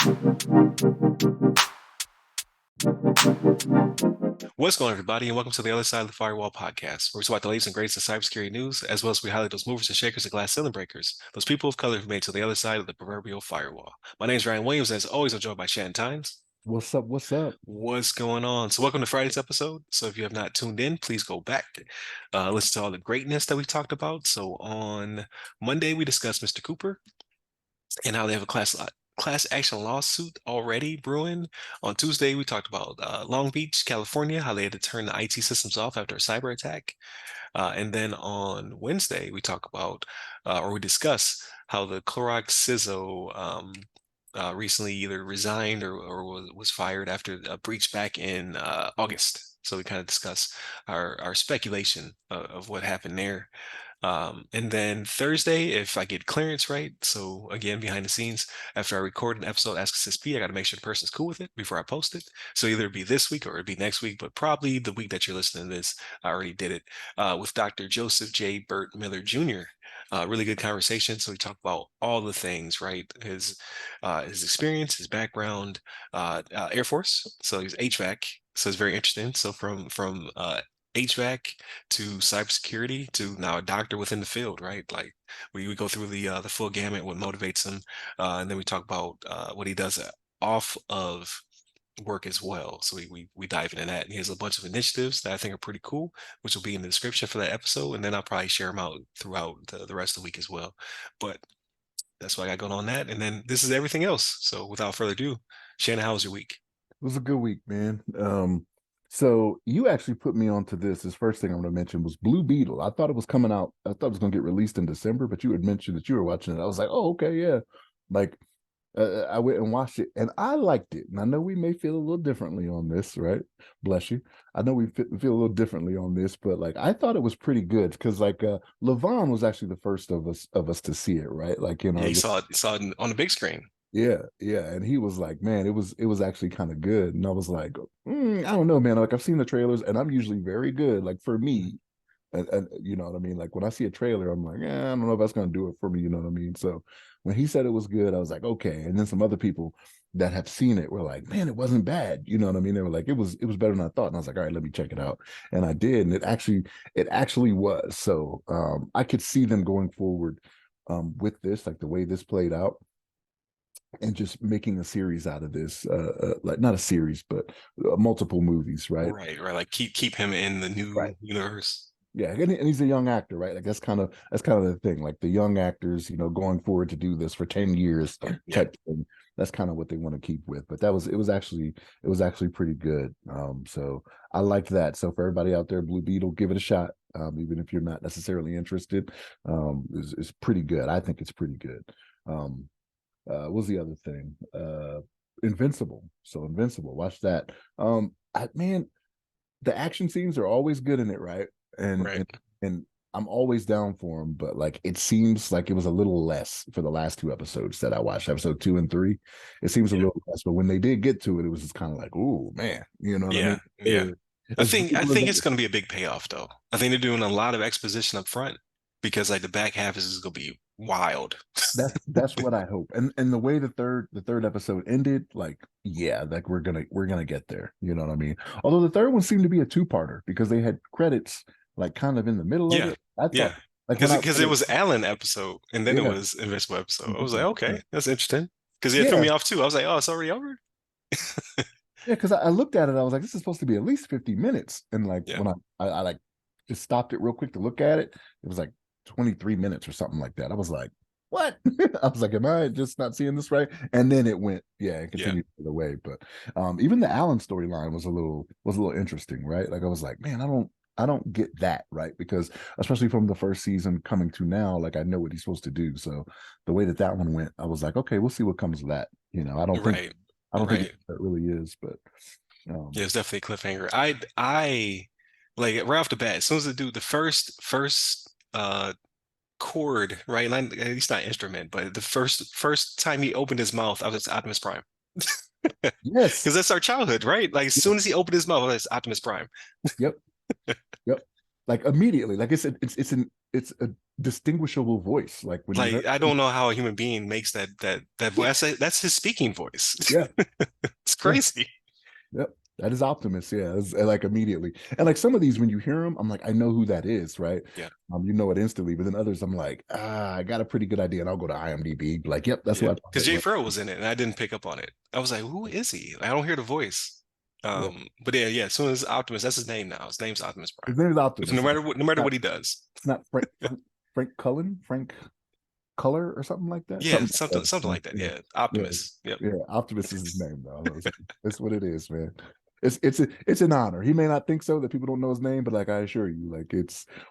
What's going on, everybody, and welcome to the other side of the Firewall podcast, where we talk about the latest and greatest in cybersecurity news, as well as we highlight those movers and shakers and glass ceiling breakers, those people of color who made it to the other side of the proverbial firewall. My name is Ryan Williams, and as always, I'm joined by Shannon Tynes. What's up? What's up? What's going on? So welcome to Friday's episode. So if you have not tuned in, please go back, listen to all the greatness that we talked about. So on Monday, we discussed Mr. Cooper and how they have a class action lawsuit already brewing. On Tuesday, we talked about Long Beach, California, how they had to turn the IT systems off after a cyber attack. And then on Wednesday, we talk about, or we discuss how the Clorox CISO recently either resigned or was fired after a breach back in August. So we kind of discuss our speculation of what happened there. And then Thursday, if I get clearance right, so again, behind the scenes, after I record an episode, Ask CISSP, I got to make sure the person's cool with it before I post it. So either it'd be this week or it'd be next week, but probably the week that you're listening to this, I already did it with Dr. Joseph J. Burt-Miller Jr. Really good conversation. So we talk about all the things, right? His experience, his background, Air Force. So he's HVAC. So it's very interesting. So from HVAC to cybersecurity to now a doctor within the field, right? Like we go through the full gamut, what motivates him, and then we talk about what he does off of work as well. So we dive into that, and he has a bunch of initiatives that I think are pretty cool, which will be in the description for that episode, and then I'll probably share them out throughout the rest of the week as well. But that's what I got going on that, and then this is everything else. So without further ado, Shannon, how was your week? It was a good week, man. So you actually put me onto this. This first thing I'm going to mention was Blue Beetle. I thought it was coming out. I thought it was going to get released in December, but you had mentioned that you were watching it. I was like, oh, okay, yeah. Like, I went and watched it, and I liked it. And I know we may feel a little differently on this, right? Bless you. I know we feel a little differently on this, but like I thought it was pretty good because like Levon was actually the first of us to see it, right? Like Yeah, you saw it on the big screen. Yeah, and he was like, man, it was actually kind of good, and I was like, I don't know, man. Like I've seen the trailers, and I'm usually very good. Like for me, and you know what I mean. Like when I see a trailer, I'm like, I don't know if that's gonna do it for me. You know what I mean? So when he said it was good, I was like, okay. And then some other people that have seen it were like, man, it wasn't bad. You know what I mean? They were like, it was better than I thought, and I was like, all right, let me check it out, and I did, and it actually was. So I could see them going forward with this, like the way this played out and just making a series out of this, like not a series, but multiple movies, right? Right. Like keep him in the new universe. Yeah, and he's a young actor, right? Like that's kind of the thing. Like the young actors, going forward to do this for 10 years type thing. That's kind of what they want to keep with. But it was actually pretty good. So I liked that. So for everybody out there, Blue Beetle, give it a shot. Even if you're not necessarily interested, is pretty good. I think it's pretty good. What was the other thing? Invincible. So Invincible, watch that. Man, the action scenes are always good in it, right? And I'm always down for them, but like it seems like it was a little less for the last two episodes that I watched, episode 2 and 3. It seems a little less, but when they did get to it, it was just kind of like, oh man, you know what I mean? Yeah. I think it's going to be a big payoff, though. I think they're doing a lot of exposition up front because like the back half is going to be wild. That's what I hope. And the way the third episode ended, like, yeah, like we're gonna get there. You know what I mean? Although the third one seemed to be a two-parter because they had credits like kind of in the middle of it. I thought because it was Allen episode and then it was Invincible episode. I was like, okay, that's interesting. Because it threw me off too. I was like, oh, it's already over. Yeah, because I looked at it, I was like, this is supposed to be at least 50 minutes. And like when I like just stopped it real quick to look at it, it was like 23 minutes or something like that. I was like, what? I was like, am I just not seeing this right? And then it went, it continued the way. But even the Allen storyline was a little interesting, right? Like I was like, man, I don't get that, right? Because especially from the first season coming to now, like I know what he's supposed to do. So the way that one went, I was like, okay, we'll see what comes of that. I don't think that really is, but yeah, it's definitely a cliffhanger. I like right off the bat, as soon as they do the first chord, right? And it's not instrument, but the first time he opened his mouth, I was Optimus Prime. Yes, because that's our childhood, right? Like as soon as he opened his mouth, it's Optimus Prime. Yep. Like immediately, like it's a distinguishable voice. Like when you heard, Like I don't know how a human being makes that voice. That's his speaking voice. yeah, It's yeah, crazy. yep. That is Optimus, yeah. Like immediately, and like some of these, when you hear them, I'm like, I know who that is, right? Yeah, You know it instantly. But then others, I'm like, I got a pretty good idea, and I'll go to IMDb, like, yep, that's yeah. what I thought Because it Jay was. Farrell was in it, and I didn't pick up on it. I was like, who is he? I don't hear the voice. Yeah, But yeah, yeah. As soon as Optimus, that's his name now. His name's Optimus Prime. his name is No Optimus. matter what, no matter Not, what he does. it's not Frank Cullen, Frank Color or something like that. Yeah, Something like something that. like that. Yeah, Yeah, yeah, Optimus. Yep. yeah. Optimus is his name, though. It's what it is, man. It's an honor. He may not think so that people don't know his name, but like I assure you, like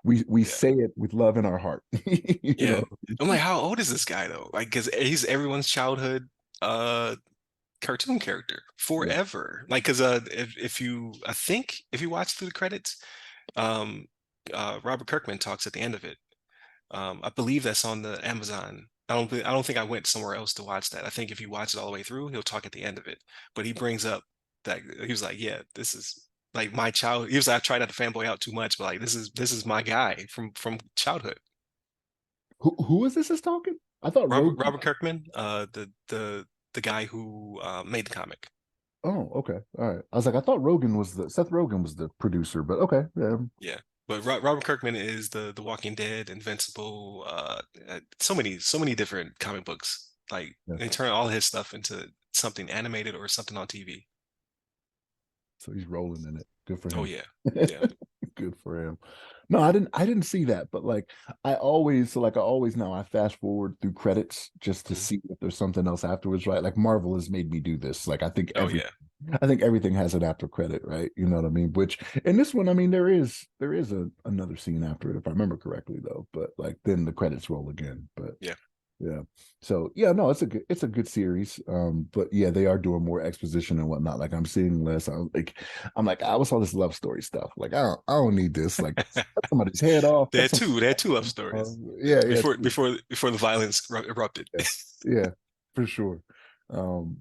we Yeah. say it with love in our heart. You Yeah. know, I'm like, how old is this guy though? Like, because he's everyone's childhood uh cartoon character yeah. forever. Like, because if you I think if you watch through the credits, um Robert Kirkman talks at the end of it. I believe that's on the Amazon. I don't think I went somewhere else to watch that. I think if you watch it all the way through, he'll talk at the end of it. But he brings up that he was like, yeah, this is like my child. He was like, I try not to fanboy out too much, but like this is my guy from childhood. Who is this talking? I thought Rogue. Robert Kirkman, the guy who made the comic. Oh, okay, all right. I was like, I thought Rogan was the Seth Rogen was the producer, but okay, yeah, Yeah. But Robert Kirkman is the Walking Dead, Invincible, so many different comic books. Like yeah. they turn all his stuff into something animated or something on TV. So he's rolling in it. Good for Oh him. yeah, yeah. Good for him. No, I didn't see that, but like I always now I fast forward through credits just to Mhm. see if there's something else afterwards, right? Like Marvel has made me do this. Like Oh yeah, I think everything has an after credit, right? You know what I mean? Which in this one, I mean, there is another scene after it, if I remember correctly, though. But like then the credits roll again. But yeah. yeah. So yeah, no, it's a good series. But yeah, they are doing more exposition and whatnot. Like I'm seeing less. I'm like, I was all this love story stuff. Like I don't need this. Like cut somebody's head off. They Cut had some. two. They had two love stories Yeah, yeah, before the violence erupted. yeah, yeah, for sure. Um,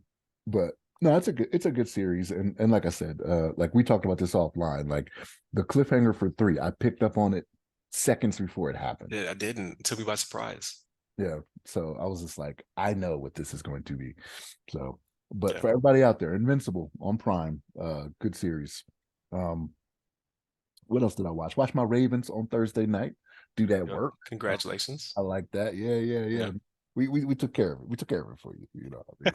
but no, it's a good series. And like I said, like we talked about this offline. Like the cliffhanger for 3, I picked up on it seconds before it happened. Yeah, I didn't. It took me by surprise. Yeah. So I was just like, I know what this is going to be. So, but Yeah. for everybody out there, Invincible on Prime, good series. Um, what else did I watch? Watch my Ravens on Thursday night. Do There you that go. work. Congratulations. I like that. Yeah, yeah, yeah. Yeah. We took care of it. We took care of it for you. You know what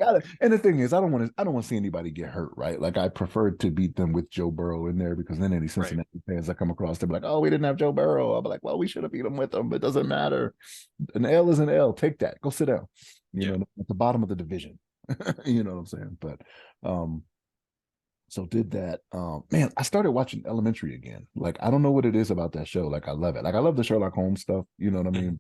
I mean? And the thing is, I don't want to see anybody get hurt, right? Like I prefer to beat them with Joe Burrow in there because then any Right. Cincinnati fans that come across, they'll be like, "Oh, we didn't have Joe Burrow." I'll be like, "Well, we should have beat him with him. It doesn't matter. An L is an L. Take that. Go sit down. You Yeah. know, at the bottom of the division." You know what I'm saying? But um, so did that. Man, I started watching Elementary again. Like I don't know what it is about that show. Like I love it. Like I love the Sherlock Holmes stuff. You know what I Mhm. mean?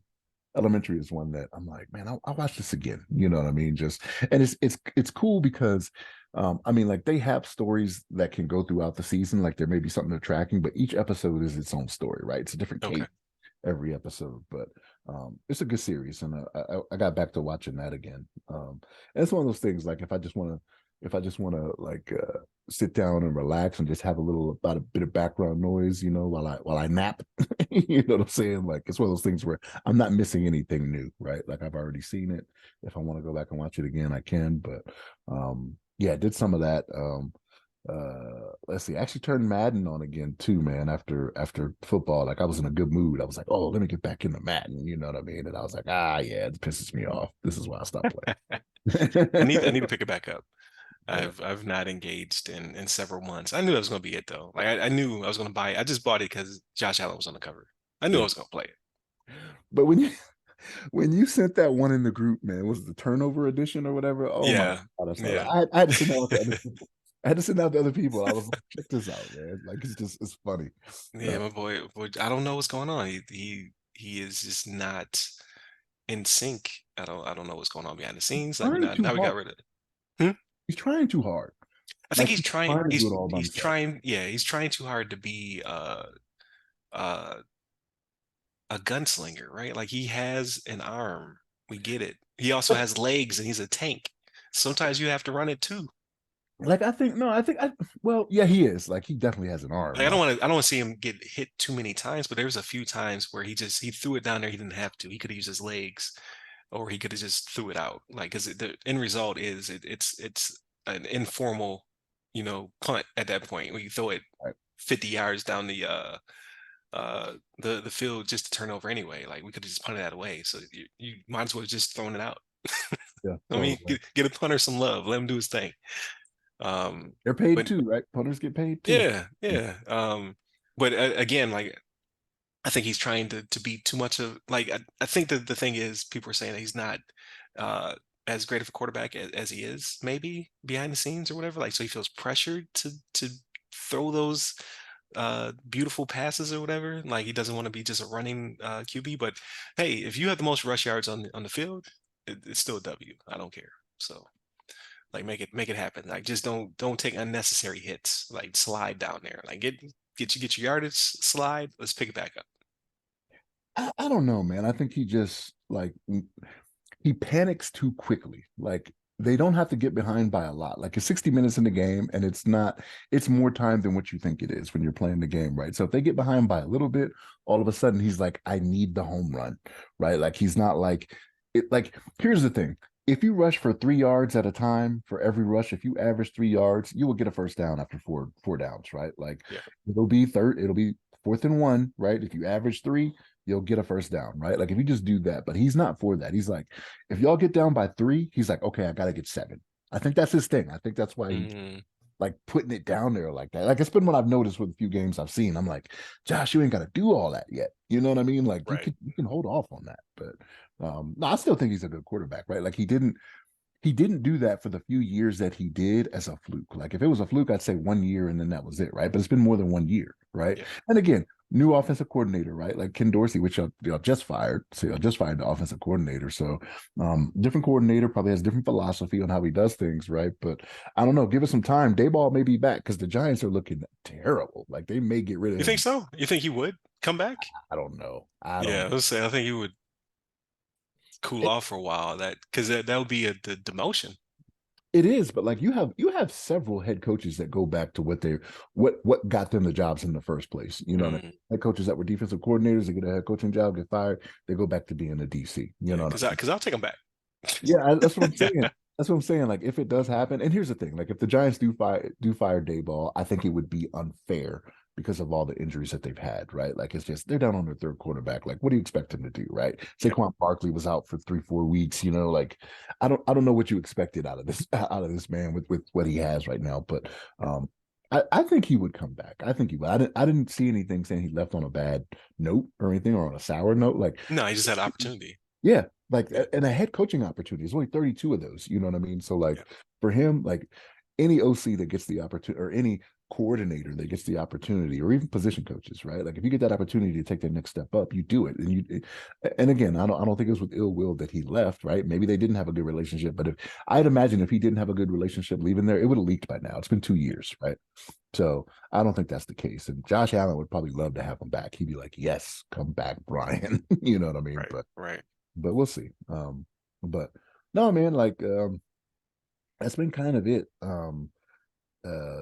Elementary is one that I'm like, man, I'll watch this again. You know what I mean? Just and it's cool because I mean, like they have stories that can go throughout the season. Like there may be something they're tracking, but each episode is its own story, right? It's a different Okay. case every episode, but it's a good series, and I got back to watching that again. And it's one of those things like if I just want to like sit down and relax and just have about a bit of background noise, while I nap, you know what I'm saying? Like it's one of those things where I'm not missing anything new, right? Like I've already seen it. If I want to go back and watch it again, I can. But yeah, did some of that. Let's see, I actually turned Madden on again too, man, after football. Like I was in a good mood. I was like, oh, let me get back into Madden, you know what I mean? And I was like, yeah, it pisses me off. This is why I stopped I need playing. to pick it back up. Yeah, I've not engaged in several months. I knew that was gonna be it though. Like I knew I was gonna buy it. I just bought it because Josh Allen was on the cover. I knew I yeah. was gonna play it. But when you sent that one in the group, man, was it the turnover edition or whatever? Oh my Yeah. God, I saw that. Yeah. I had to send that out to other people. I had to send out to other people. I was like, check this out, man. Like it's funny. Yeah, my boy, I don't know what's going on. He is just not in sync. I don't know what's going on behind the scenes. Like Trying too now we got hard. rid of it. Hmm? He's trying too hard. I think Like he's trying to do it all by he's himself. trying yeah, he's trying too hard to be uh a gunslinger, right? Like he has an arm. We get it. He also has legs and he's a tank. Sometimes you have to run it too. Like I think no, I think well, yeah, he is. Like he definitely has an arm. Like Like I don't want to see him get hit too many times, but there was a few times where he threw it down there. He didn't have to. He could have used his legs, or he could have just threw it out. Like because the end result is it's an informal, punt at that point when you throw it right, 50 yards down the field just to turn over anyway. Like we could have just punted that away. So you might as well just thrown it out. yeah, I throw mean, it away. get a punter some love. Let him do his thing. Um, They're paid but too, right? Punters get paid too. yeah, yeah. But again, like I think he's trying to be too much of like I think that the thing is people are saying that he's not uh as great of a quarterback as he is maybe behind the scenes or whatever. Like so he feels pressured to throw those beautiful passes or whatever. Like he doesn't want to be just a running QB. But hey, if you have the most rush yards on the field, it's still a W. I don't care. So like make it happen. Like just don't take unnecessary hits. Like slide down there. Like get your yardage, slide. Let's pick it back up. I don't know, man. I think he just like he panics too quickly. Like they don't have to get behind by a lot. Like it's 60 minutes in the game, and it's more time than what you think it is when you're playing the game, right? So if they get behind by a little bit, all of a sudden he's like, I need the home run, right? Like he's not like it, like here's the thing. If you rush for 3 yards at a time for every rush, if you average 3 yards, you will get a first down after four downs, right? Like Yeah. it'll be fourth and one, right? If you average three, you'll get a first down, right? Like if you just do that, but he's not for that. He's like, if y'all get down by three, he's like, okay, I got to get seven. I think that's his thing. I think that's why he Mm, like putting it down there like that. Like it's been what I've noticed with a few games I've seen. I'm like, Josh, you ain't got to do all that yet. You know what I mean? Like right. you can hold off on that. But no, I still think he's a good quarterback, right? Like he didn't do that for the few years that he did as a fluke. Like if it was a fluke, I'd say 1 year and then that was it, right? But it's been more than 1 year, right? Yeah. And again, new offensive coordinator, right? Like Ken Dorsey, which y'all just fired. So y'all just fired the offensive coordinator. So different coordinator probably has different philosophy on how he does things, right? But I don't know. Give us some time. Dayball may be back because the Giants are looking terrible. Like they may get rid of You think him. so? You think he would come back? I don't know. I Yeah, don't. I would say I think he would cool It, off for a while. That because that would be the demotion. It is, but like you have several head coaches that go back to what got them the jobs in the first place. You know what I mean? Mm, Head coaches that were defensive coordinators, they get a head coaching job, get fired, they go back to being a DC. You yeah, know what I mean? because I'll take him back. Yeah, that's what I'm saying. That's what I'm saying. Like if it does happen, and here's the thing: like if the Giants do fire Dayball, I think it would be unfair because of all the injuries that they've had, right? Like it's just they're down on their third quarterback. Like what do you expect them to do, right? Yep. Saquon Barkley was out for 3-4 weeks. Like I don't know what you expected out of this man with what he has right now, but I think he would come back. I think he would. I didn't see anything saying he left on a bad note or anything or on a sour note. Like No, he just had opportunity. yeah, like Yeah. and a head coaching opportunity. There's only 32 of those. You know what I mean? So Yeah. like for him, like any OC that gets the opportunity or any coordinator that gets the opportunity or even position coaches, right? Like if you get that opportunity to take that next step up, you do it. And again, I don't think it was with ill will that he left, right? Maybe they didn't have a good relationship, but if I'd imagine if he didn't have a good relationship leaving there, it would have leaked by now. It's been 2 years, right? So I don't think that's the case. And Josh Allen would probably love to have him back. He'd be like, yes, come back, Brian. You know what I mean? Right. Right. But we'll see. But no, man, like that's been kind of it.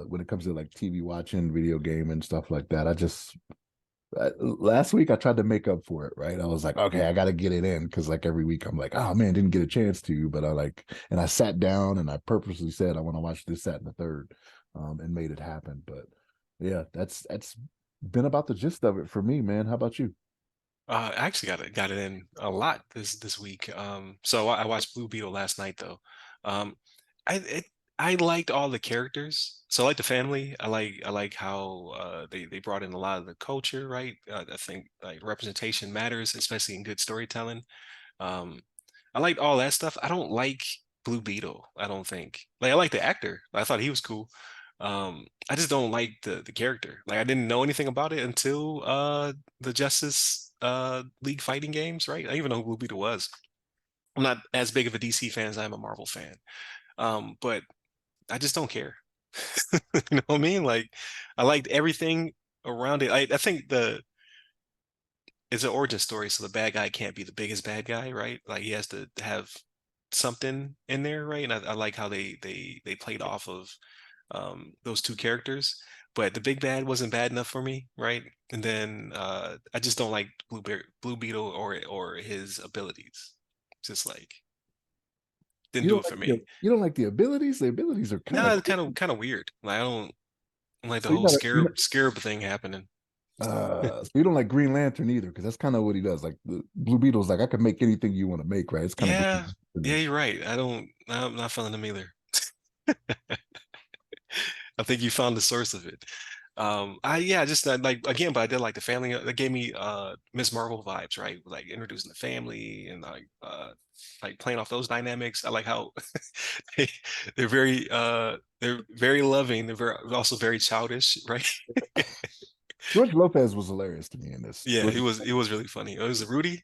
When it comes to like TV watching, video game and stuff like that. Last week I tried to make up for it, right? I was like, okay, I got to get it in because like every week I'm like, oh man, didn't get a chance to, but and I sat down and I purposely said I want to watch this, that, and the third, and made it happen. But yeah, that's been about the gist of it for me, man. How about you? I actually got it in a lot this week. So I watched Blue Beetle last night though. I it, I liked all the characters. So I like the family. I like how they brought in a lot of the culture, right? I think like representation matters, especially in good storytelling. Um, I liked all that stuff. I don't like Blue Beetle. I don't think like I like the actor. I thought he was cool. I just don't like the character. Like I didn't know anything about it until the Justice League fighting games, right? I didn't even know who Blue Beetle was. I'm not as big of a DC fan as I am a Marvel fan. But I just don't care. You know what I mean? Like I liked everything around it. I think the it's an origin story, so the bad guy can't be the biggest bad guy, right? Like he has to have something in there, right? And I like how they played off of those two characters. But the big bad wasn't bad enough for me, right? And then I just don't like Blue Beetle or his abilities. Just like didn't do it for me. You don't like the abilities? The abilities are kind of No, cool. kind of weird. Like I don't like the So you whole got scarab thing happening. so you don't like Green Lantern either, because that's kind of what he does. Like the Blue Beetle's like, I can make anything you want to make, right? It's kind of Yeah, Green yeah, Lantern-ish. you're right. I'm not feeling them either. I think you found the source of it. Yeah, just like again, but I did like the family. That gave me Miss Marvel vibes, right? Like introducing the family and like playing off those dynamics. I like how they, they're very loving. They're also very childish, right? George Lopez was hilarious to me in this. Yeah, George he was really funny. Oh, was it Rudy?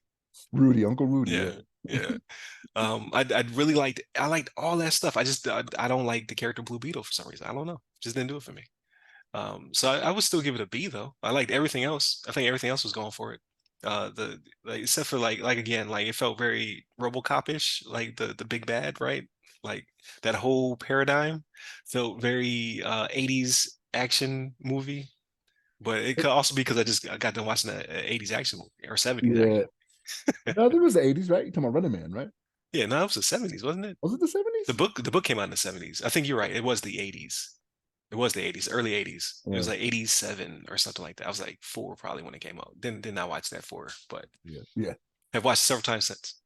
Rudy, Uncle Rudy, yeah. Yeah, yeah. I really I liked all that stuff. I don't like the character Blue Beetle for some reason. I don't know. Just didn't do it for me. So I would still give it a B though. I liked everything else. I think everything else was going for it. The like except for like again, like it felt very RoboCop-ish, like the big bad, right? Like that whole paradigm felt very 80s action movie. But it could also be because I got done watching the 80s action movie or 70s Yeah. action. No, there was the 80s, right? You're talking about Running Man, right? Yeah, no, it was the 70s, wasn't it? Was it the 70s? The book came out in the 70s. I think you're right. It was the 80s. It was the 80s, early 80s. It was Yeah, like 87 or something like that. I was like four probably when it came out. Didn't not watch that four, but yeah, yeah. have watched several times since.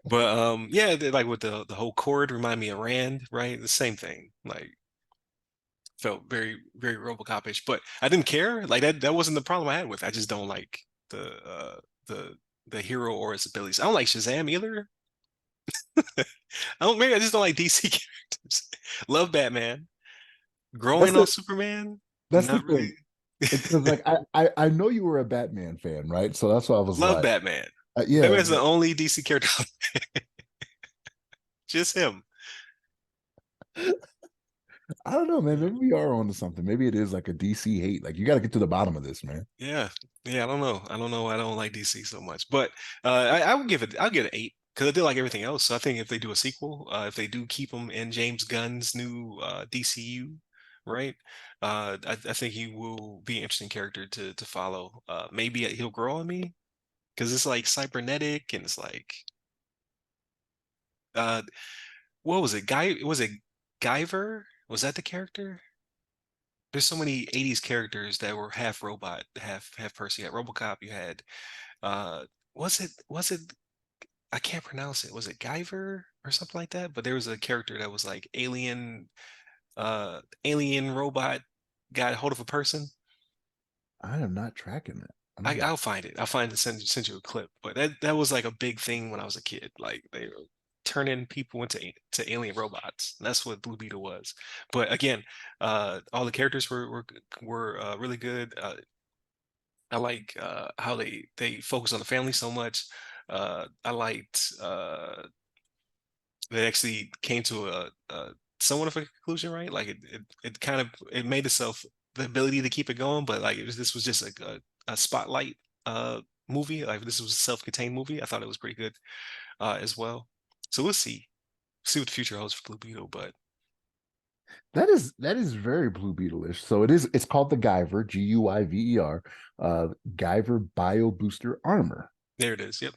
But yeah, like with the whole chord remind me of Rand, right? The same thing. Like felt very RoboCop-ish, but I didn't care. Like that wasn't the problem I had with it. I just don't like the the hero or his abilities. I don't like Shazam either. I don't maybe I just don't like DC characters. Love Batman. That's Growing on the Superman, that's the not really. thing. Because like I know you were a Batman fan, right? So that's why I was Love like, Batman. yeah, Batman's the only DC character, just him. I don't know, man. Yeah. Maybe we are onto something. Maybe it is like a DC hate. Like you got to get to the bottom of this, man. Yeah, yeah. I don't know. I don't know. I don't like DC so much, but I would give it. I'll give it an 8 because I did like everything else. So I think if they do a sequel, if they do keep him in James Gunn's new DCU, right? I think he will be an interesting character to follow. Maybe he'll grow on me because it's like cybernetic and it's like uh, what was it? Was it Guyver? Was that the character? There's so many 80s characters that were half robot, half person. You had RoboCop, you had uh was it I can't pronounce it. Was it Guyver or something like that? But there was a character that was like alien robot got hold of a person. I am not tracking that. I don't I'll find it. I'll find it, send you a clip. But that was like a big thing when I was a kid. Like they were turning people to alien robots. That's what Blue Beetle was. But again, all the characters were really good. I like how they focus on the family so much. I liked they actually came to a somewhat of a conclusion, right? Like it kind of it made itself the ability to keep it going, but like this was just a spotlight movie. Like this was a self-contained movie. I thought it was pretty good as well. So we'll see what the future holds for Blue Beetle. But that is very Blue Beetle-ish. So it's called the Guyver, Guiver, Guyver Bio Booster Armor. there it is. Yep,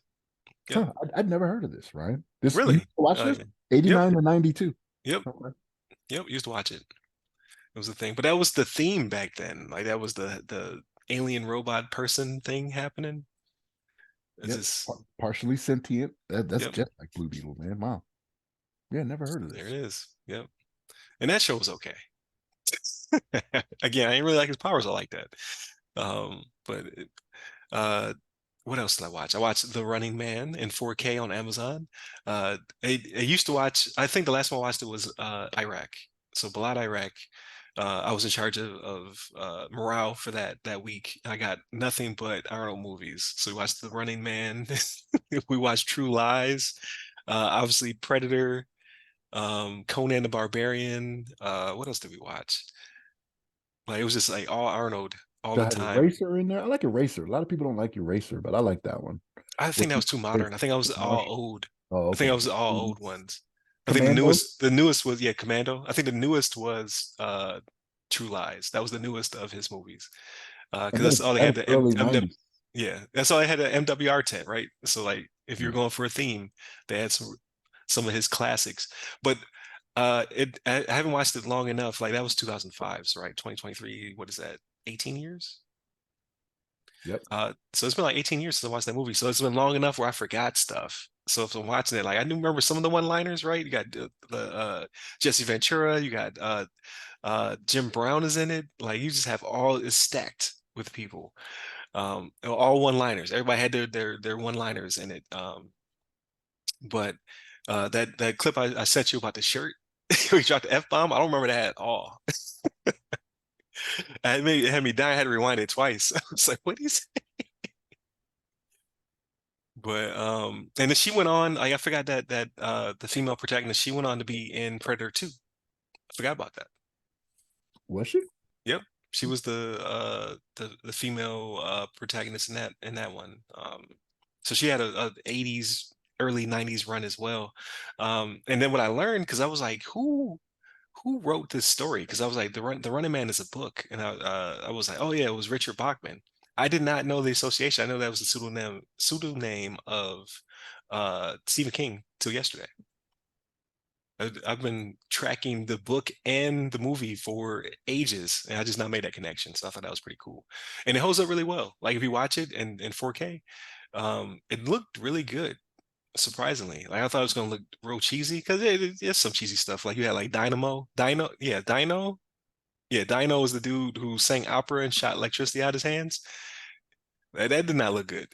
yep. Huh, I'd never heard of this, right? This you Really? watch this? Yep, 89 to 92. yep, Okay. yep. Used to watch it. It was the thing, but that was the theme back then. Like that was the alien robot person thing happening. It's Yep. just Partially sentient. That's yep. just like Blue Beetle, man. Wow. Yeah, never heard of There it this. is. Yep. And that show was okay. Again, I didn't really like his powers. I like that. But uh, what else did I watch? I watched The Running Man in 4K on Amazon. I used to watch. I think the last one I watched it was Iraq. So Balad Iraq. I was in charge of morale for that week. I got nothing but Arnold movies. So we watched The Running Man. We watched True Lies. Obviously Predator. Conan the Barbarian. What else did we watch? Like it was just like all Arnold all Do I the have time. Eraser in there? I like Eraser. A lot of people don't like Eraser, but I like that one. I With think that was too modern. I think I was all Marsh. old. Oh, I think okay. I was all old ones. I think Commando. the newest was Commando. I think the newest was True Lies. That was the newest of his movies. Because And that's all they that had, was the early MW, 90s. yeah, that's all they had, the MWR tent, right? So like if you're Yeah. going for a theme, they had some of his classics. But I haven't watched it long enough. Like that was 2005, so right, 2023, what is that? 18 years? Yep. So it's been like 18 years since I watched that movie. So it's been long enough where I forgot stuff. So if I'm watching it, like I do remember some of the one-liners, right? You got the Jesse Ventura, you got Jim Brown is in it. Like you just have all it's stacked with people. All one-liners. Everybody had their one-liners in it. But that clip I sent you about the shirt, we dropped the F-bomb. I don't remember that at all. It had me dying. I had to rewind it twice. I was like, what is it? But and then she went on, like I forgot that the female protagonist, she went on to be in Predator 2. I forgot about that. Was she? Yep. She was the female protagonist in that one. So she had a 80s, early 90s run as well. And then what I learned, because I was like, who wrote this story? Because I was like, the Running Man is a book, and I was like, oh yeah, it was Richard Bachman. I did not know the association. I know that was the pseudonym of Stephen King till yesterday. I've been tracking the book and the movie for ages, and I just not made that connection. So I thought that was pretty cool, and it holds up really well. Like if you watch it in 4K, it looked really good. Surprisingly, like I thought it was gonna look real cheesy because it's some cheesy stuff. Like you had like Dino was the dude who sang opera and shot electricity out his hands. That did not look good,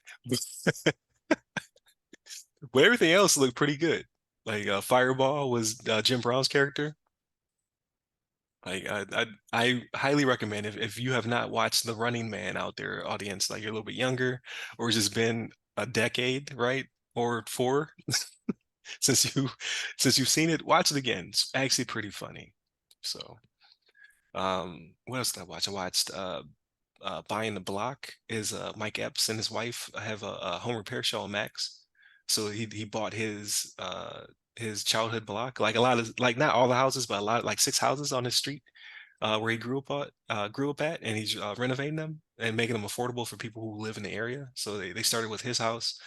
but everything else looked pretty good. Like Fireball was Jim Brown's character. Like I highly recommend if you have not watched The Running Man out there, audience, like you're a little bit younger, or it's just been a decade, right? Or four since you've seen it, watch it again. It's actually pretty funny. So what else did I watch? I watched Buying the Block is Mike Epps and his wife have a home repair show on Max. So he bought his childhood block, like a lot of like not all the houses, but a lot like 6 houses on his street where he grew up at, and he's renovating them and making them affordable for people who live in the area. So they started with his house,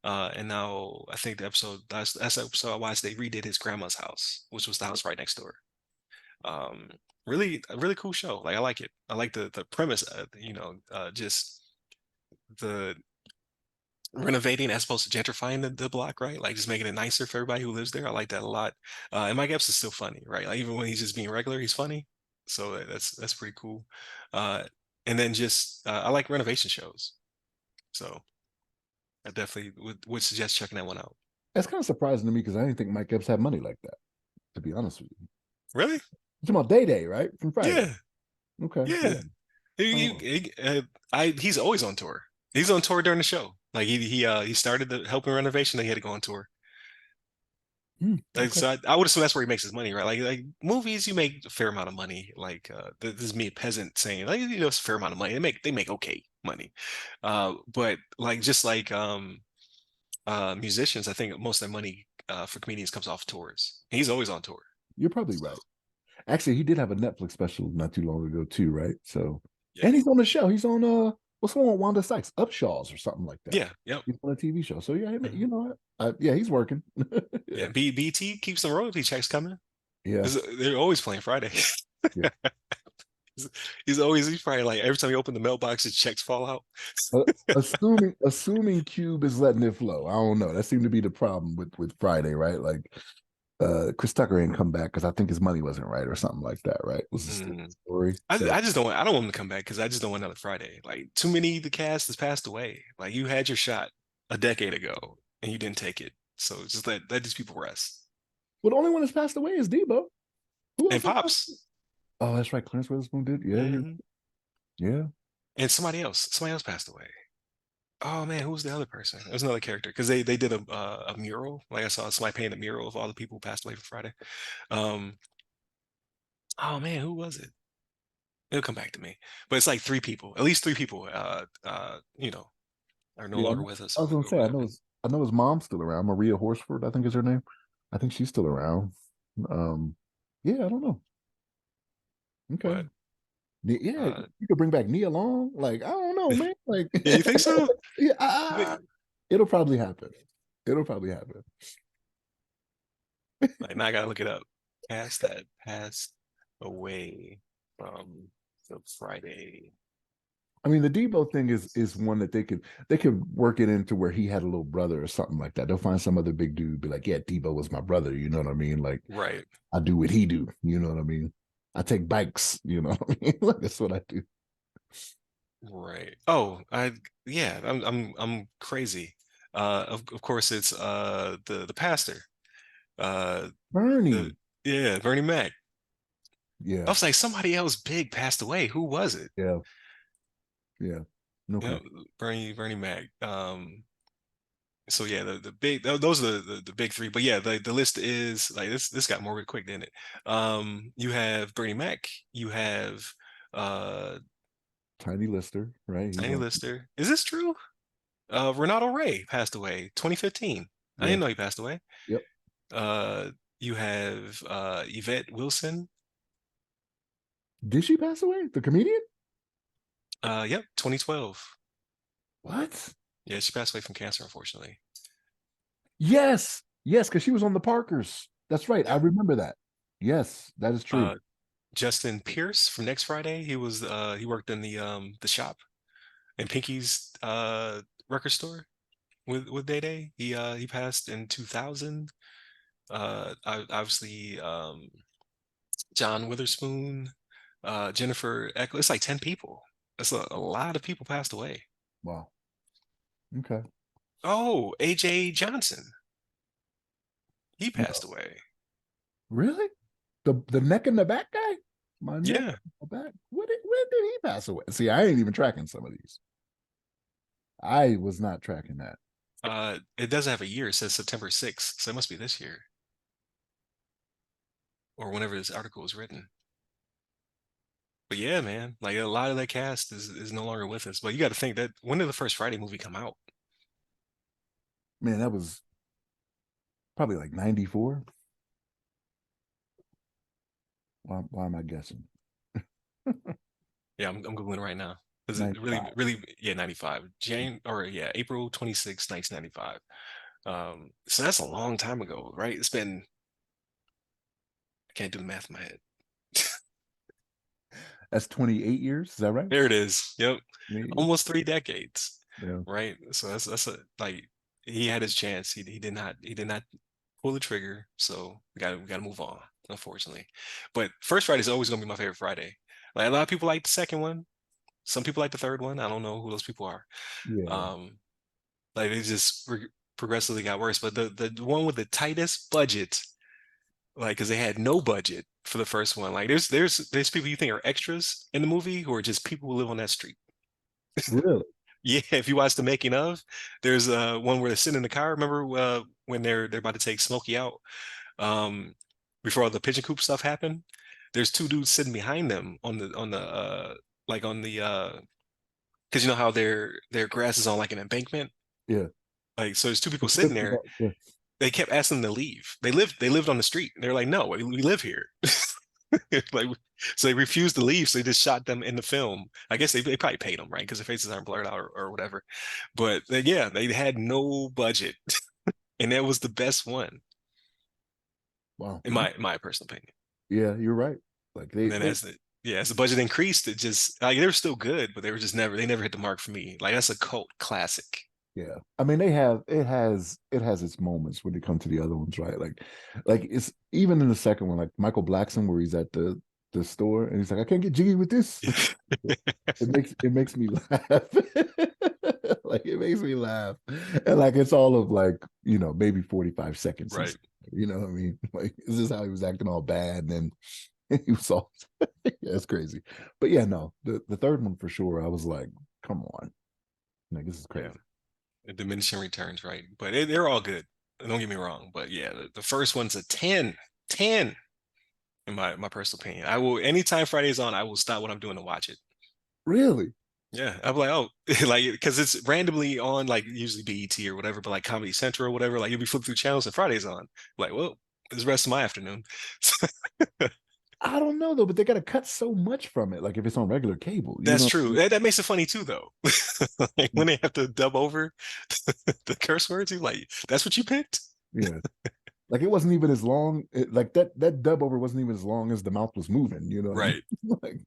and now I think the episode that's the episode I watched. They redid his grandma's house, which was the house right next door. Um, really, a really cool show. Like I like it. I like the premise. Just the renovating as opposed to gentrifying the block, right? Like just making it nicer for everybody who lives there. I like that a lot. And Mike Epps is still funny, right? Like even when he's just being regular, he's funny. So that's pretty cool. And then just I like renovation shows. So I definitely would suggest checking that one out. That's kind of surprising to me because I didn't think Mike Epps had money like that, to be honest with you. Really? You're talking about Day Day, right? From Friday. Yeah. Okay. Yeah. Yeah. He, Oh. he's always on tour. He's on tour during the show. Like he started the helping renovation. They had to go on tour. Like, Okay. so I would assume that's where he makes his money, right? Like movies, you make a fair amount of money. Like this is me, a peasant, saying like it's a fair amount of money. They make okay money, but like just like musicians, I think most of their money for comedians comes off tours. He's always on tour. You're probably right. Actually, he did have a Netflix special not too long ago too, right? So, Yeah, and he's on the show. He's on what's the one with Wanda Sykes, Upshaws or something like that. yeah, yep. He's on a TV show. So yeah, Mhm. you know what? Yeah, he's working. Yeah, Yeah, BT keeps the royalty checks coming yeah, because they're always playing Friday. yeah. He's probably like every time you open the mailbox, his checks fall out. Assuming Cube is letting it flow. I don't know. That seemed to be the problem with Friday, right? Like Chris Tucker ain't come back because I think his money wasn't right or something like that, right? Was the Mm. story. I, So I just don't want, I don't want him to come back because I just don't want another Friday. Like too many of the cast has passed away. Like you had your shot a decade ago and you didn't take it. So just let these people rest. well, the only one that's passed away is Debo. Who And else? Pops. Oh, that's right. Clarence Witherspoon did. Yeah, Mhm. yeah. And somebody else passed away. Oh man, who was the other person? There's another character because they did a mural. Like I saw somebody painting a mural of all the people who passed away for Friday. Um, oh man, who was it? It'll come back to me. But it's like three people, at least three people. Are no Yeah. longer with us I was gonna or say, whatever. I know his mom's still around. Maria Horsford, I think is her name. I think she's still around. Yeah, I don't know. Okay. But Yeah, you could bring back Nia Long. Like, I don't know, man. Like, yeah, you think so? yeah, You think, it'll probably happen. It'll probably happen. like now I gotta look it up. Cast that passed away from the Friday. I mean, the Debo thing is one that they could work it into where he had a little brother or something like that. They'll find some other big dude, be like, yeah, Debo was my brother. You know what I mean? Like, Right. I do what he do. You know what I mean? I take bikes. You know what I mean? Like, that's what I do. Right. Oh, I'm crazy. Of course it's the pastor. The Bernie. yeah, Bernie Mac. I Yeah. was like, somebody else big passed away. Who was it? Yeah. Yeah. No Yeah, cap. Bernie Mac. So yeah, the big those are the big three. But yeah, the list is like this got more real quick, didn't it? You have Bernie Mac, you have uh Tiny Lister, right? He's Tiny on. Lister. Is this true? Ronaldo Ray passed away 2015. I Yeah. didn't know he passed away. Yep. Uh you have Yvette Wilson. Did she pass away? The comedian? Yep, 2012. What? Yeah, she passed away from cancer, unfortunately. Yes. Yes, because she was on the Parkers. That's right. I Yep. remember that. Yes, that is true. Uh Justin Pierce from Next Friday. He worked in the shop in Pinky's record store with Day Day. He passed in 2000. Obviously John Witherspoon, Jennifer Eccles. It's like 10 people. That's a lot of people passed away. Wow. Okay. Oh, AJ Johnson. He passed No. away. Really? The neck and the back guy? My neck Yeah. and the back. When did he pass away? See, I ain't even tracking some of these. I was not tracking that. It doesn't have a year. It says September 6th, so it must be this year or whenever this article was written. But yeah, man, like a lot of that cast is no longer with us. But you got to think that when did the first Friday movie come out? Man, that was probably like 94. Why am I guessing? Yeah, I'm googling right now. Is it really 95. really yeah 95 Jane or yeah April 26, 1995. So that's a long time ago, right? It's been I can't do the math in my head. That's 28 years. Is that right? There it is. Yep, 28 almost 3 decades, years. right? So that's a like he had his chance. He did not pull the trigger. So we gotta move on, unfortunately. But first Friday is always gonna be my favorite Friday. Like a lot of people like the second one. Some people like the third one. I don't know who those people are. Yeah. Yeah. Um, like they just progressively got worse. But the one with the tightest budget, like because they had no budget for the first one. Like there's people you think are extras in the movie who are just people who live on that street. Really? Yeah, if you watch the making of, there's one where they're sitting in the car. Remember when they're about to take Smokey out um, before all the pigeon coop stuff happened? There's two dudes sitting behind them on the like on the because you know how their grass is on like an embankment. Yeah. Like so, there's two people The sitting clip there. yeah. They kept asking them to leave. They lived on the street. They're like, no, we live here. Like so they refused to leave. So they just shot them in the film. I guess they probably paid them right because their faces aren't blurred out or whatever. But yeah, they had no budget, and that was the best one Wow. in my personal opinion. Yeah, you're right. Like And then as the budget increased, it just like they were still good, but they never hit the mark for me. Like that's a cult classic. yeah. I mean, it has its moments when it comes to the other ones, right? Like it's even in the second one, like Michael Blackson, where he's at the store and he's like, I can't get jiggy with this. It makes me laugh. Like it makes me laugh. And like it's all of like, maybe 45 seconds. Right. You know what I mean? Like this is how he was acting all bad, and then he was all yeah, it's crazy. But yeah, no, the third one for sure, I was like, come on. Like this is Yeah. crazy. Diminishing returns, right? But they're all good. Don't get me wrong. But yeah, the first one's a 10, 10 in my personal opinion. I will anytime Friday's on, I will stop what I'm doing to watch it. Really? Yeah, I'm like, oh, like because it's randomly on like usually BET or whatever, but like Comedy Central or whatever, like you'll be flipping through channels and Friday's on. Like, well, it's the rest of my afternoon. I don't know though, but they got to cut so much from it. Like if it's on regular cable, you That's know. true. That makes it funny too, though. Like when they have to dub over the curse words, you're like, that's what you picked? Yeah, like it wasn't even as long. Like that dub over wasn't even as long as the mouth was moving. You know what I mean? Right,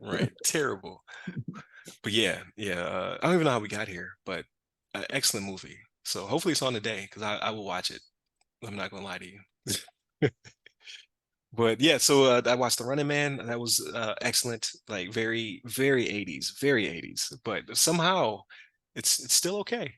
right. Terrible. But yeah, yeah. I don't even know how we got here, but excellent movie. So hopefully it's on today because I will watch it. I'm not gonna lie to you. But yeah, so I watched The Running Man. That was excellent. Like very, very 80s, very 80s. But somehow it's still okay.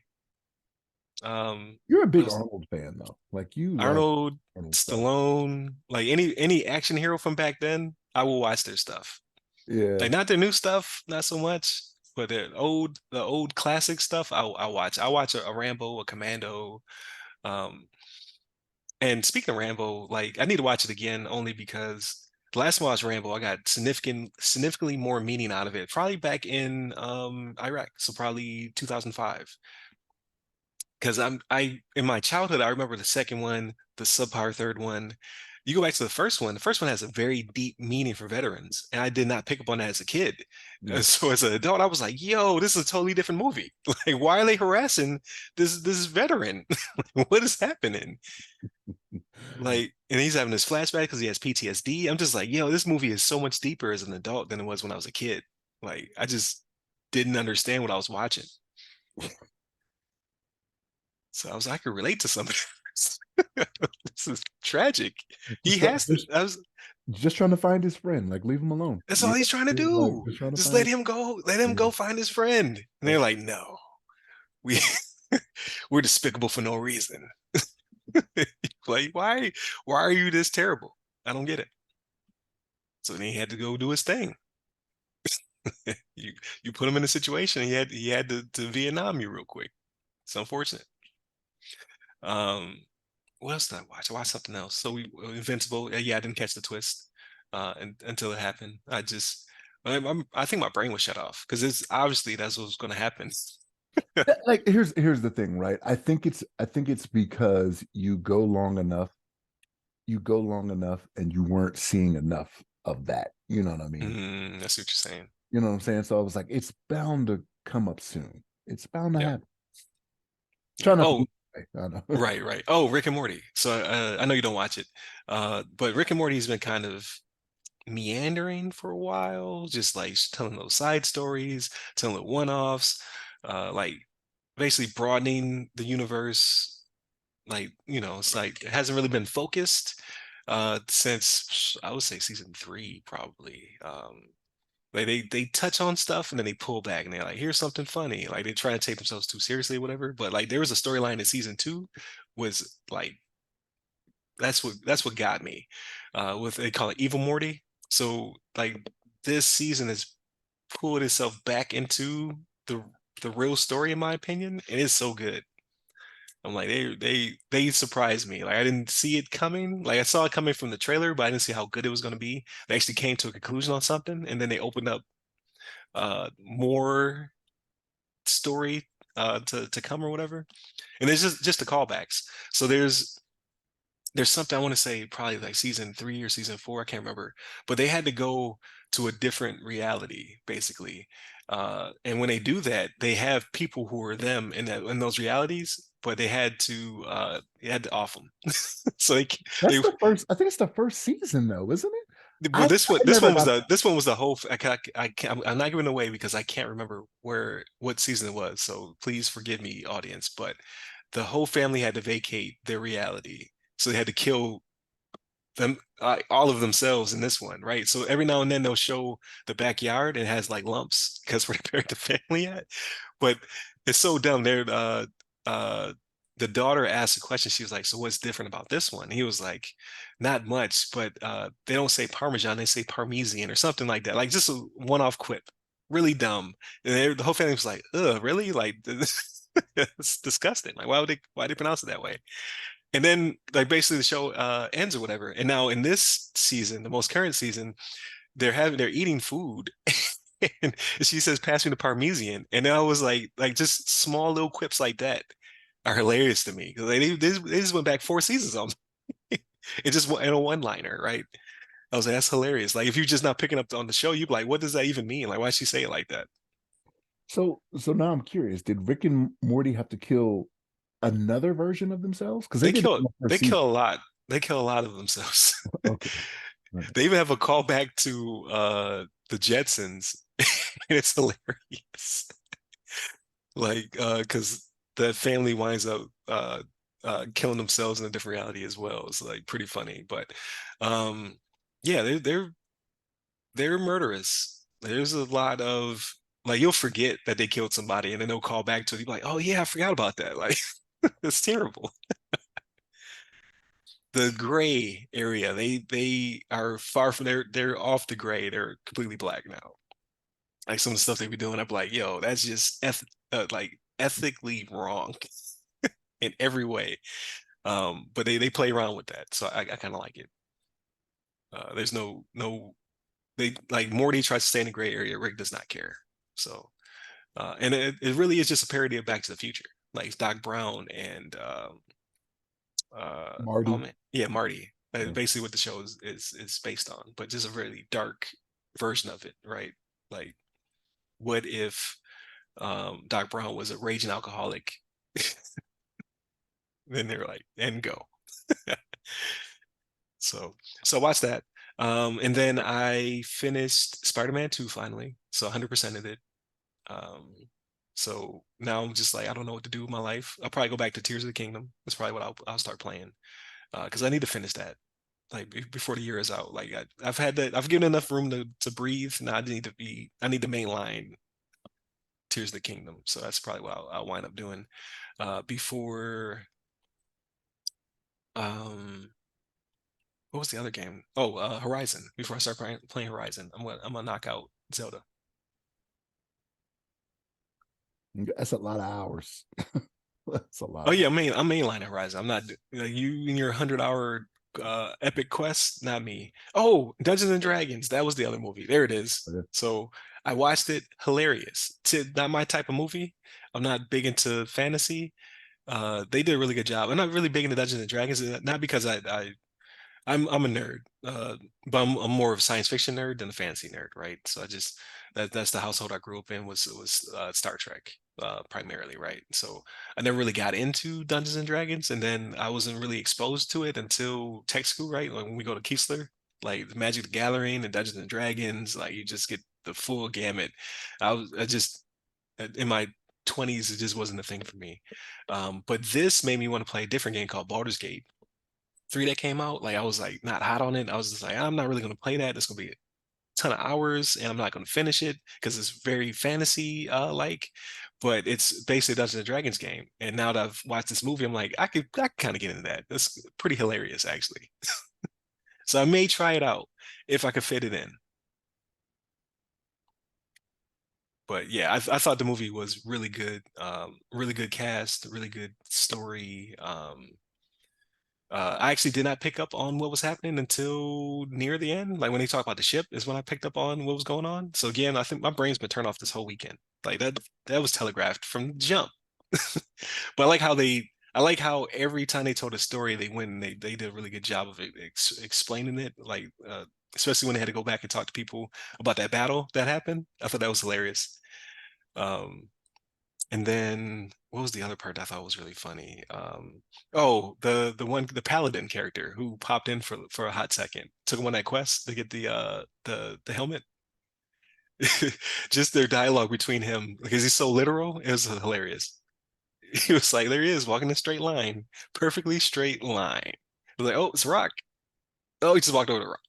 You're a What big else? Arnold fan though. Like you love Arnold, Arnold stuff. Stallone, like any action hero from back then, I will watch their stuff. Yeah, Like not their new stuff, not so much, but the old classic stuff. I watch. I watch a Rambo, a Commando. Um, and speaking of Rambo, like I need to watch it again only because the last time I watched Rambo, I got significantly more meaning out of it. Probably back in Iraq, so probably 2005. Because I in my childhood, I remember the second one, the subpar third one. You go back to the first one. The first one has a very deep meaning for veterans, and I did not pick up on that as a kid. yeah. So as an adult, I was like, "Yo, this is a totally different movie. Like, why are they harassing this veteran? What is happening?" Like, and he's having this flashback because he has PTSD. I'm just like, "Yo, this movie is so much deeper as an adult than it was when I was a kid." Like, I just didn't understand what I was watching. So I was like, I could relate to something. This is tragic. He Just, try, has to. just trying to find his friend. Like leave him alone. That's You all he's trying to know, like do. just trying to Just find let his. him go. Let him Yeah, go find his friend. And yeah. they're like, no, we we're despicable for no reason. Like, why are you this terrible? I don't get it. So then he had to go do his thing. You you put him in a situation. He had to Vietnam you real quick. It's unfortunate. Um, what else did I watch? I watched something else. So we Invincible. Yeah, I didn't catch the twist until it happened. I think my brain was shut off because it's obviously that's what's going to happen. Like here's the thing, right? I think it's because you go long enough, and you weren't seeing enough of that. You know what I mean? I see what you're saying. You know what I'm saying? So I was like, it's bound to come up soon. It's bound to Yeah, happen. yeah. Try not to Oh, be. I know. right, right. Oh, Rick and Morty. So I know you don't watch it, but Rick and Morty's been kind of meandering for a while, just like telling those side stories, telling the one-offs, like basically broadening the universe. Like, it's like it hasn't really been focused since I would say season three, probably. Like they touch on stuff and then they pull back and they're like, here's something funny. Like they try to take themselves too seriously, or whatever. But like there was a storyline in season two was like that's what got me. With they call it Evil Morty. So like this season has pulled itself back into the real story, in my opinion, and it's so good. I'm like they surprised me. Like I didn't see it coming. Like I saw it coming from the trailer, but I didn't see how good it was going to be. They actually came to a conclusion on something, and then they opened up more story to come or whatever. And there's just the callbacks. So there's something I want to say probably like season three or season four, I can't remember, but they had to go to a different reality basically. And when they do that, they have people who are them in those realities, but they had to off them. So That's they the first. I think it's the first season, though, isn't it? well, I never got. this one was the whole. I can't, I'm not giving away because I can't remember what season it was. So please forgive me, audience. But the whole family had to vacate their reality, so they had to kill them all of themselves in this one, right? So every now and then they'll show the backyard and it has like lumps because where they buried the family at. But it's so dumb. Uh, the daughter asked a question. She was like, "So what's different about this one?" And he was like, "Not much, but they don't say Parmesan, they say Parmesan or something like that. Like just a one-off quip, really dumb." And the whole family was like, "Ugh, really? Like it's disgusting. Like why they pronounce it that way?" And then like basically the show ends or whatever. And now in this season, the most current season, they're eating food And she says, "Pass me the Parmesan," and I was like just small little quips like that are hilarious to me because they just went back 4 seasons on me. It just in a one-liner, right? I was like, that's hilarious. Like if you're just not picking up on the show, you'd be like, what does that even mean? Like, why'd she say it like that? So now I'm curious. Did Rick and Morty have to kill another version of themselves? Because they They did it kill in the first they kill season. a lot. They kill a lot of themselves. Okay. Right. They even have a callback to the Jetsons. It's hilarious. Like because the family winds up killing themselves in a different reality as well. It's like pretty funny. But um yeah, they're murderous. There's a lot of like you'll forget that they killed somebody and then they'll call back to it. You'll be like, oh yeah, I forgot about that. Like it's terrible. The gray area, they are far from they're off the gray. They're completely black now. Like some of the stuff they be doing, I'm like, yo, that's just like ethically wrong in every way. But they play around with that, so I kind of like it. There's no they like Morty tries to stay in the gray area. Rick does not care. So and it really is just a parody of Back to the Future. Like it's Doc Brown and oh Marty. man, yeah, Marty. Yeah. Basically what the show is based on, but just a really dark version of it, right? Like, what if Doc Brown was a raging alcoholic? Then they're like, and go. So so watch that. And then I finished Spider-Man 2 finally. So 100% of it. Um, so now I'm just like, I don't know what to do with my life. I'll probably go back to Tears of the Kingdom. That's probably what I'll start playing. Because I need to finish that like before the year is out. Like I've had that, I've given enough room to breathe. Now I need the main line Tears of the Kingdom. So that's probably what I'll wind up doing before. Um, what was the other game? Oh, Horizon. Before I start playing Horizon, I'm gonna knock out Zelda. That's a lot of hours. That's a lot Oh of yeah, hours. I'm mainline Horizon. I'm not you in your 100 hour epic quest, not me. Oh, Dungeons and Dragons. That was the other movie. There it is. So I watched it. Hilarious. Not my type of movie. I'm not big into fantasy. They did a really good job. I'm not really big into Dungeons and Dragons, not because I'm a nerd, but I'm more of a science fiction nerd than a fantasy nerd, right? So I just that's the household I grew up in was Star Trek primarily, right? So I never really got into Dungeons and Dragons, and then I wasn't really exposed to it until tech school, right? Like when we go to Keesler, like the Magic the Gathering and Dungeons and Dragons, like you just get the full gamut. I just in my 20s, it just wasn't a thing for me. But this made me want to play a different game called Baldur's Gate 3 that came out, like I was like not hot on it. I was just like, I'm not really gonna play that. It's gonna be a ton of hours, and I'm not gonna finish it because it's very fantasy like. But it's basically a Dungeons and Dragons game. And now that I've watched this movie, I'm like, I could kind of get into that. That's pretty hilarious, actually. So I may try it out if I could fit it in. But yeah, I thought the movie was really good. Really good cast, really good story. I actually did not pick up on what was happening until near the end. Like when they talk about the ship is when I picked up on what was going on. So again, I think my brain's been turned off this whole weekend. Like that was telegraphed from the jump. But I like how every time they told a story, they went and they did a really good job of explaining it. Like especially when they had to go back and talk to people about that battle that happened. I thought that was hilarious. Um, and then what was the other part I thought was really funny? Oh, the paladin character who popped in for a hot second, took him on that quest to get the helmet. Just their dialogue between him because he's so literal, it was hilarious. He was like, there he is walking a straight line, perfectly straight line. I was like, oh, it's a rock. Oh, he just walked over the rock.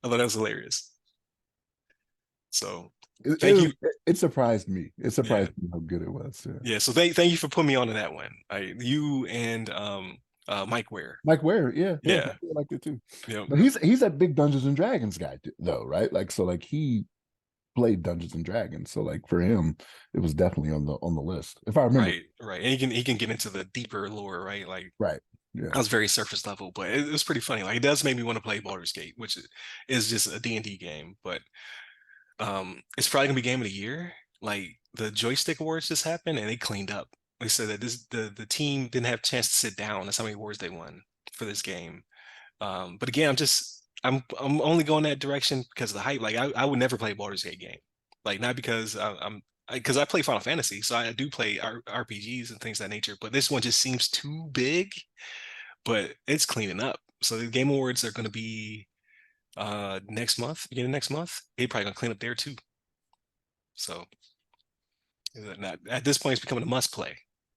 I thought that was hilarious. So It, thank you. it surprised me. It Yeah. surprised me how good it was. Yeah. Yeah. So thank you for putting me on to that one. You and Mike Ware. Mike Ware, yeah, yeah, Yeah. I liked it too. Yep. But he's a big Dungeons and Dragons guy though, right? Like so, like he played Dungeons and Dragons, so like for him, it was definitely on the list if I remember. Right, right. And he can get into the deeper lore, right? Like Right. Yeah. I was very surface level, but it was pretty funny. Like it does make me want to play Baldur's Gate, which is just a D&D game. But It's probably gonna be game of the year. Like the joystick awards just happened and they cleaned up. They said that the team didn't have a chance to sit down. That's how many awards they won for this game. But again, I'm only going that direction because of the hype. Like I would never play a Baldur's Gate game. Like not because I'm because I play Final Fantasy, so I do play RPGs and things of that nature. But this one just seems too big. But it's cleaning up. So the Game Awards are going to be next month, beginning of next month. They probably gonna clean up there too. So at this point, it's becoming a must play.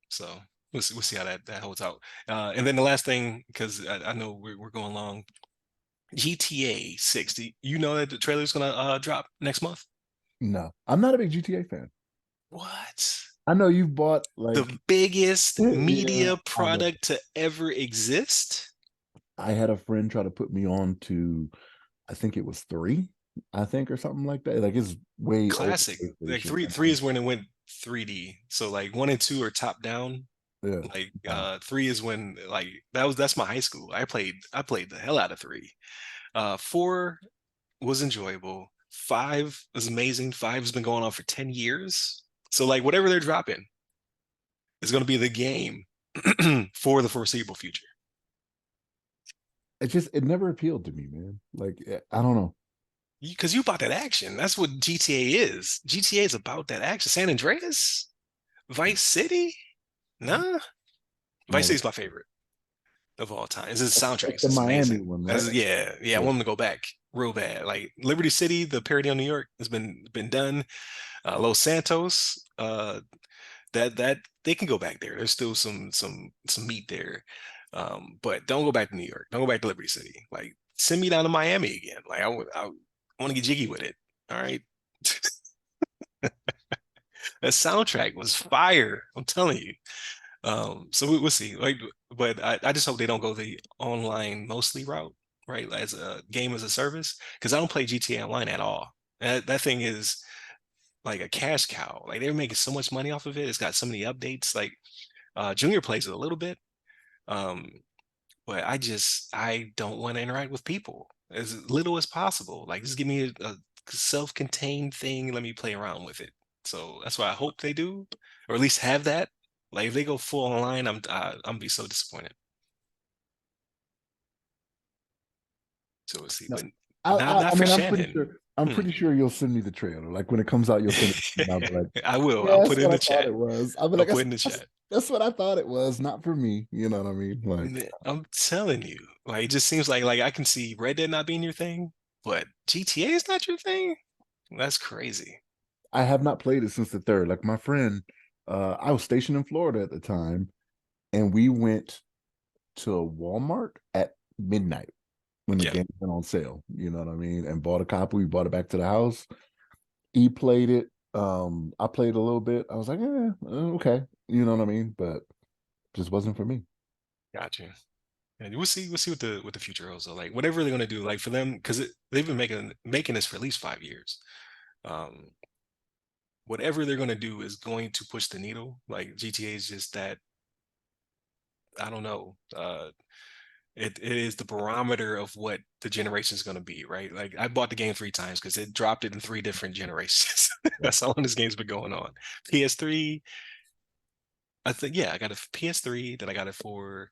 So we'll see how that holds out. And then the last thing, because I know we're going long. GTA 6. Do you know that the trailer is gonna drop next month? No, I'm not a big GTA fan. What? I know you've bought like, The biggest yeah, media I know. product to ever exist? I had a friend try to put me on to, I think it was three, I think, or something like that. Like it's way over Classic. Like PlayStation. three is when it went 3D. So like one and two are top down. Yeah. Like Wow. three is when like that's my high school. I played the hell out of three. Four was enjoyable. Five was amazing. Five has been going on for 10 years. So like whatever they're dropping is going to be the game for the foreseeable future. It just, it never appealed to me, man. Like, I don't know. Because you bought that action. That's what GTA is. GTA is about that action. San Andreas, Vice City. Nah, Vice Never. City's my favorite of all time. It's the That's soundtrack's the just Miami amazing. one, right? That's, yeah, yeah. I Yeah. want them to go back real bad. Like Liberty City, the parody on New York has been done. Los Santos, that they can go back there. There's still some meat there. But don't go back to New York. Don't go back to Liberty City. Like send me down to Miami again. Like I want to get jiggy with it. All right. That soundtrack was fire. I'm telling you. So we'll see. Like, but I just hope they don't go the online mostly route, right? As a game as a service, because I don't play GTA Online at all. That thing is like a cash cow. Like they're making so much money off of it. It's got so many updates. Like Junior plays it a little bit, um, but I don't want to interact with people as little as possible. Like just give me a self-contained thing. Let me play around with it. So that's why I hope they do, or at least have that. Like if they go full online, I'm be so disappointed. So we'll see, No, but not I for mean, Shannon. I'm Hmm. pretty sure you'll send me the trailer. Like when it comes out, you'll send it to me, and I'll be like, I will. I'll yeah, put that's it in what the I thought chat. it was. I'll be I'll like, put it in the chat. that's what I thought it was. Not for me. You know what I mean? Like, I'm telling you, like it just seems like I can see Red Dead not being your thing, but GTA is not your thing. That's crazy. I have not played it since the third. Like my friend, I was stationed in Florida at the time, and we went to a Walmart at midnight when the Yeah. game went on sale. You know what I mean? And bought a copy. We brought it back to the house. He played it. I played a little bit. I was like, okay. You know what I mean? But just wasn't for me. Gotcha. And we'll see what the future holds. So like whatever they're gonna do, like for them, because they've been making this for at least 5 years. Um, whatever they're gonna do is going to push the needle. Like GTA is just that, I don't know. It is the barometer of what the generation is gonna be, right? Like I bought the game 3 times because it dropped it in 3 different generations. Yeah. That's how long this game's been going on. PS3, I think, yeah, I got a PS3, then I got it for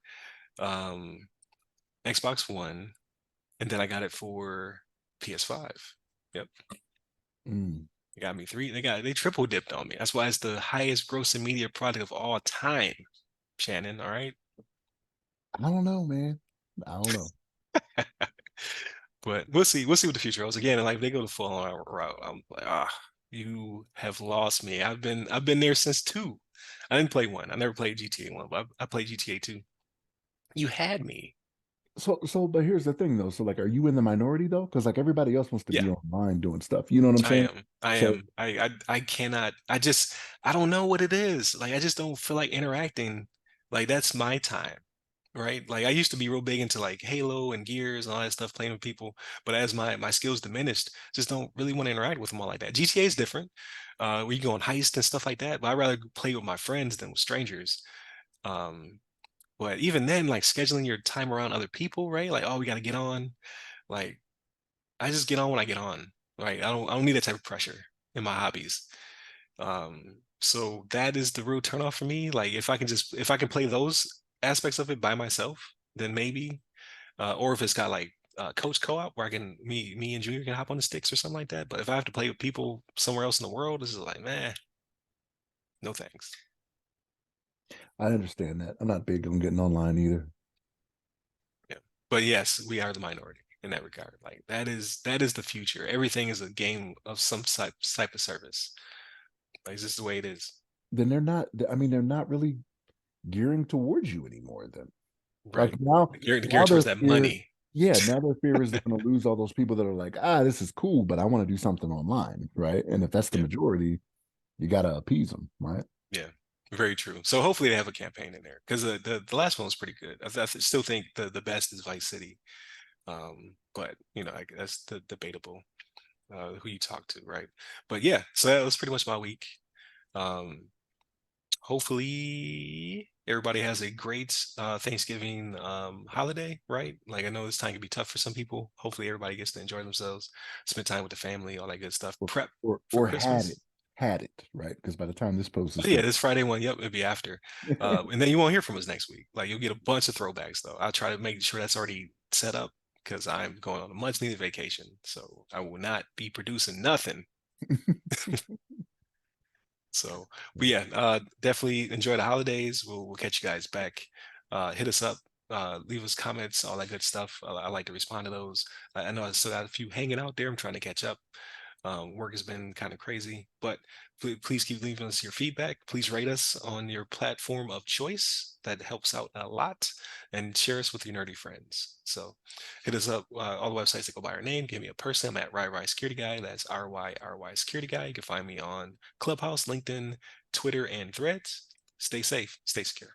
um Xbox One, and then I got it for PS5. Yep. Mm. They got me three. They triple dipped on me. That's why it's the highest grossing media product of all time, Shannon. All right. I don't know, man. I don't know. But we'll see what the future holds. Again, like if they go the full on route, I'm like, you have lost me. I've been there since two. I didn't play one. I never played GTA one, but I played GTA two. You had me. But here's the thing though. So like, are you in the minority though? Because like everybody else wants to Yeah, be online doing stuff. You know what I'm I saying? am. I So am. I cannot. I don't know what it is. Like I just don't feel like interacting. Like that's my time. Right? Like I used to be real big into like Halo and Gears and all that stuff, playing with people. But as my skills diminished, just don't really want to interact with them all like that. GTA is different, where you go on heist and stuff like that. But I'd rather play with my friends than with strangers. Um, but even then, like scheduling your time around other people, right? Like, oh, we got to get on. Like, I just get on when I get on. Right? I don't need that type of pressure in my hobbies. So that is the real turnoff for me. Like if I can play those aspects of it by myself, then maybe. Or if it's got like coach co-op where I can me and Junior can hop on the sticks or something like that. But if I have to play with people somewhere else in the world, this is like, man, no thanks. I understand that. I'm not big on getting online either. Yeah. But yes, we are the minority in that regard. Like that is the future. Everything is a game of some type of service. Like this is the way it is. Then they're not. I mean, they're not really gearing towards you anymore. Then, Right. like now, You're now geared their towards that fear, money. yeah, now their fear is they're going to lose all those people that are like, this is cool, but I want to do something online, right? And if that's the Yeah. majority, you got to appease them, right? Yeah. Very true. So hopefully they have a campaign in there because the last one was pretty good. I still think the best is Vice City. But you know, that's the debatable who you talk to, right? But yeah, so that was pretty much my week. Um, Hopefully everybody has a great Thanksgiving holiday, right? Like I know this time can be tough for some people. Hopefully everybody gets to enjoy themselves, spend time with the family, all that good stuff. Or Prep for or Christmas. had it, right? Because by the time this post is Oh yeah, going, this Friday one. Yep, it'll be after. And then you won't hear from us next week. Like you'll get a bunch of throwbacks though. I'll try to make sure that's already set up because I'm going on a much needed vacation. So I will not be producing nothing. So, but yeah, definitely enjoy the holidays. We'll catch you guys back. Hit us up, leave us comments, all that good stuff. I like to respond to those. I know I still got a few hanging out there. I'm trying to catch up. Work has been kind of crazy, but please keep leaving us your feedback. Please rate us on your platform of choice. That helps out a lot. And share us with your nerdy friends. So hit us up. All the websites that go by our name. Give me a person. I'm at RY Security Guy. That's RYRY Security Guy. You can find me on Clubhouse, LinkedIn, Twitter, and Threads. Stay safe. Stay secure.